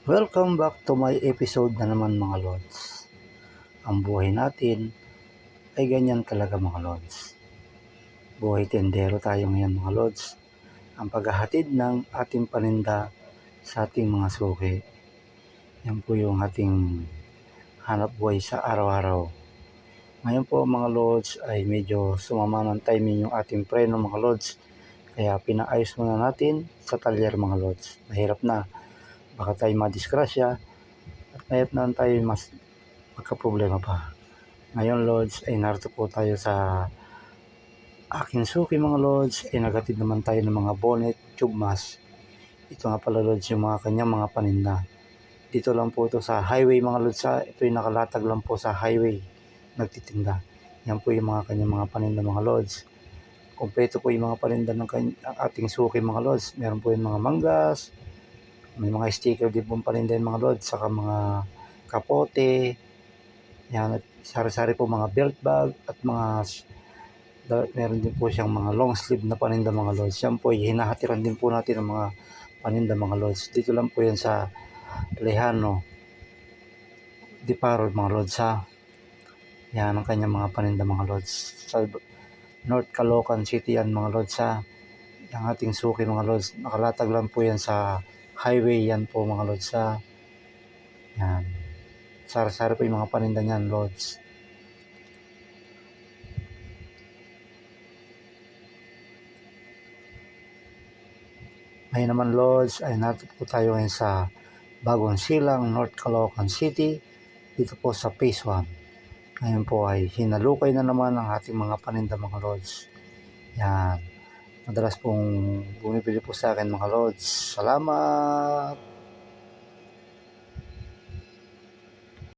Welcome back to my episode na naman mga Lods. Ang buhay natin ay ganyan talaga mga Lods. Buhay tendero tayo ngayon mga Lods. Ang paghahatid ng ating paninda sa ating mga suki. Yan po yung ating hanap buhay sa araw-araw. Ngayon po mga Lods ay medyo sumama ng timing yung ating preno mga Lods. Kaya pinaayos muna natin sa talyer mga Lods. Mahirap na. Baka tayo madisgrasya at mahirap na tayo mas magka-problema pa. Ngayon Lods ay narito po tayo sa aking suki mga Lods ay naghatid naman tayo ng mga bonnet, tube mask. Ito nga pala Lods yung mga kanyang mga paninda. Dito lang po ito sa highway mga Lods. Ito yung nakalatag lang po sa highway nagtitinda. Yan po yung mga kanyang mga paninda mga Lods. Kompleto po yung mga paninda ng ating suki mga Lods. Meron po yung mga manggas, may mga sticker din pong paninda yung mga Lods, saka mga kapote, yan, at sari-sari po mga belt bag at mga meron din po siyang mga long sleeve na paninda mga Lods. Yan po hinahatiran din po natin ang mga paninda mga Lods. Dito lang po yan sa Lejano Diparo mga Lods ha. Yan ang kanyang mga paninda mga Lods. Sa North Caloocan City yan mga Lods ha. Yung ating suki mga Lods. Nakalatag lang po yan sa highway yan po mga Lods ha. Yan. Sari-sari po yung mga paninda niyan Lods. Ngayon naman Lods ay narito po tayo ngayon sa Bagong Silang, North Caloocan City. Dito po sa Phase 1. Ngayon po ay hinalukay na naman ang ating mga paninda mga Lods. Yan. Madalas pong bumibili po sa akin mga Lods. Salamat!